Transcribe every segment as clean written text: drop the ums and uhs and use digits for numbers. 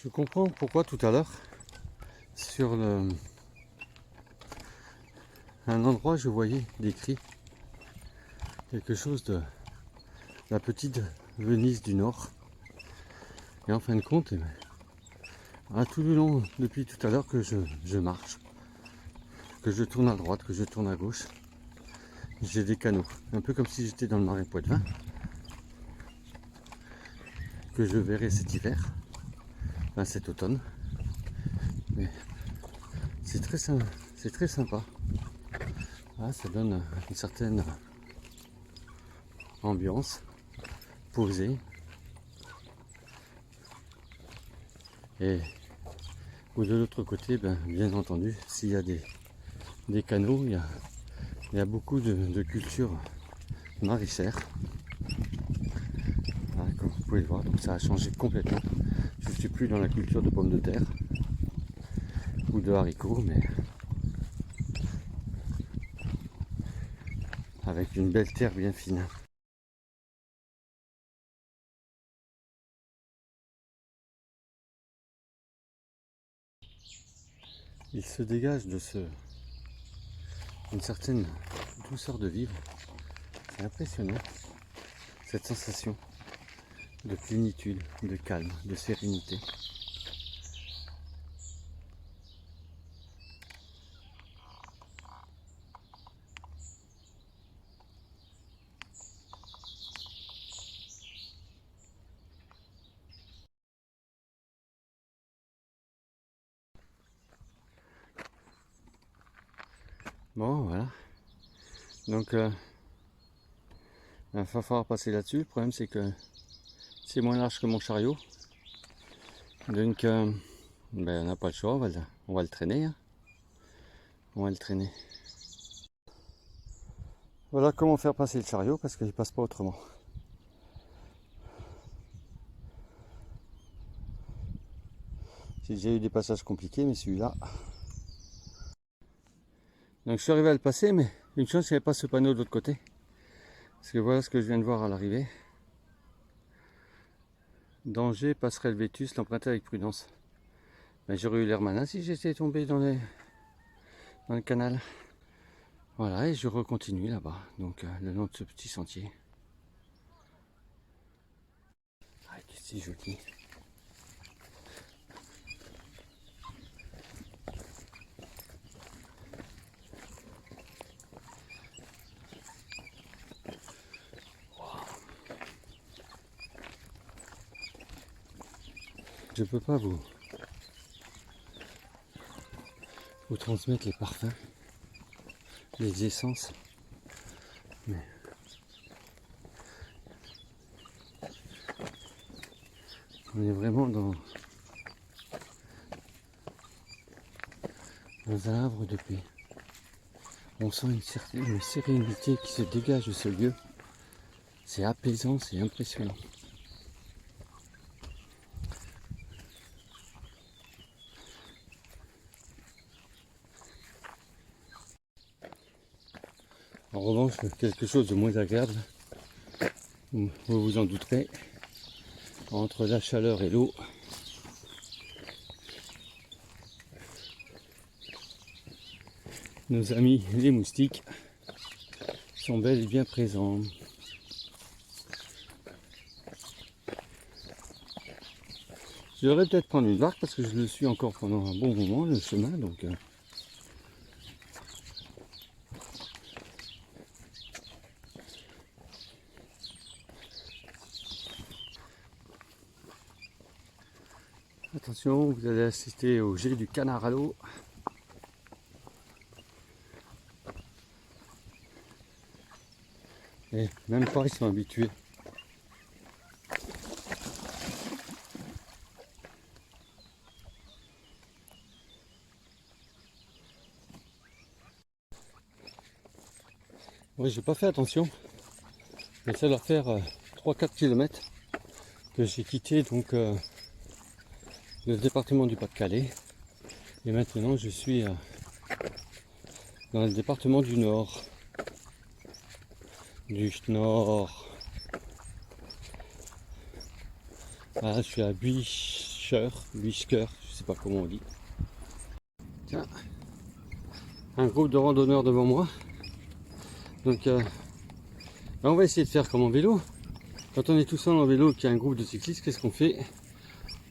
Je comprends pourquoi tout à l'heure, sur un endroit, je voyais décrit quelque chose de la petite Venise du Nord. Et en fin de compte, tout le long, depuis tout à l'heure que je marche, que je tourne à droite, que je tourne à gauche, j'ai des canaux. Un peu comme si j'étais dans le marais Poitevin, que je verrai cet hiver, enfin cet automne. Mais c'est très sympa. Ça donne une certaine ambiance posée. Et ou de l'autre côté, bien entendu, s'il y a des canaux, il y a beaucoup de cultures maraîchères. Comme vous pouvez le voir, donc ça a changé complètement. Je ne suis plus dans la culture de pommes de terre ou de haricots, mais avec une belle terre bien fine. Il se dégage une certaine douceur de vivre. C'est impressionnant, cette sensation de plénitude, de calme, de sérénité. Bon, voilà. Donc, il va falloir passer là-dessus. Le problème, c'est que c'est moins large que mon chariot. Donc, on n'a pas le choix, on va le traîner. Hein. On va le traîner. Voilà comment faire passer le chariot, parce qu'il ne passe pas autrement. J'ai déjà eu des passages compliqués, mais celui-là... Donc je suis arrivé à le passer, mais une chance qu'il n'y avait pas ce panneau de l'autre côté. Parce que voilà ce que je viens de voir à l'arrivée. Danger, passerelle vétuste, l'emprunter avec prudence. J'aurais eu l'air malin si j'étais tombé dans le canal. Voilà, et je recontinue là-bas, donc le long de ce petit sentier. C'est joli. Je peux pas vous transmettre les parfums, les essences, mais on est vraiment dans un havre de paix. On sent une sérénité qui se dégage de ce lieu. C'est apaisant, c'est impressionnant. En revanche, quelque chose de moins agréable, vous vous en douterez, entre la chaleur et l'eau, nos amis les moustiques sont bel et bien présents. Je devrais peut-être prendre une barque parce que je le suis encore pendant un bon moment, le chemin, donc... Attention, vous allez assister au jet du canard à l'eau. Et même pas, ils sont habitués. Oui, j'ai pas fait attention, mais ça doit faire 3-4 km que j'ai quitté donc le département du Pas-de-Calais. Et maintenant je suis dans le département du Nord. Voilà, je suis à Buich Bichker, je sais pas comment on dit. Tiens, un groupe de randonneurs devant moi. Donc on va essayer de faire comme en vélo. Quand on est tout seul en vélo et qu'il y a un groupe de cyclistes, qu'est-ce qu'on fait?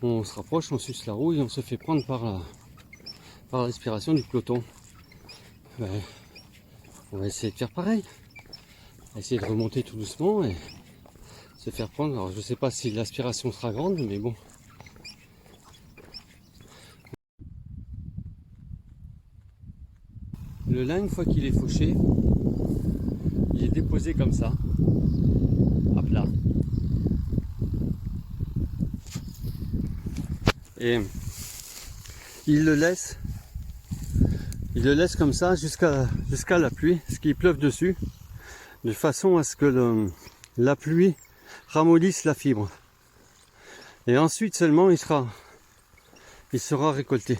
On se rapproche, on suce la roue et on se fait prendre par l'aspiration du peloton. Ben, on va essayer de faire pareil. On va essayer de remonter tout doucement et se faire prendre. Alors je sais pas si l'aspiration sera grande, mais bon. Le lin, une fois qu'il est fauché, il est déposé comme ça, à plat. Et il le laisse comme ça jusqu'à la pluie, ce qui pleuve dessus, de façon à ce que la pluie ramollisse la fibre. Et ensuite seulement il sera récolté.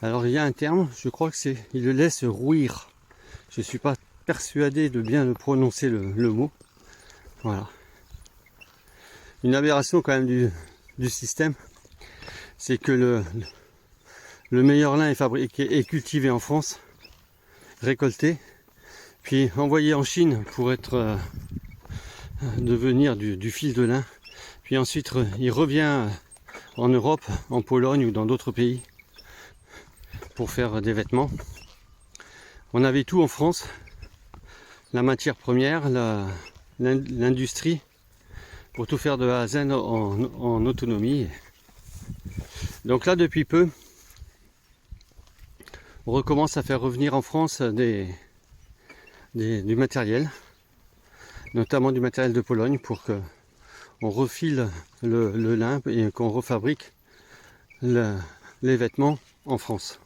Alors il y a un terme, je crois que c'est, il le laisse rouir. Je ne suis pas persuadé de bien le prononcer le mot. Voilà. Une aberration quand même du système, c'est que le meilleur lin est fabriqué et cultivé en France, récolté, puis envoyé en Chine pour devenir du fil de lin, puis ensuite il revient en Europe, en Pologne ou dans d'autres pays pour faire des vêtements. On avait tout en France, la matière première, l'industrie, pour tout faire de A à Z en autonomie. Donc là, depuis peu, on recommence à faire revenir en France du matériel, notamment du matériel de Pologne, pour qu'on refile le lin et qu'on refabrique les vêtements en France.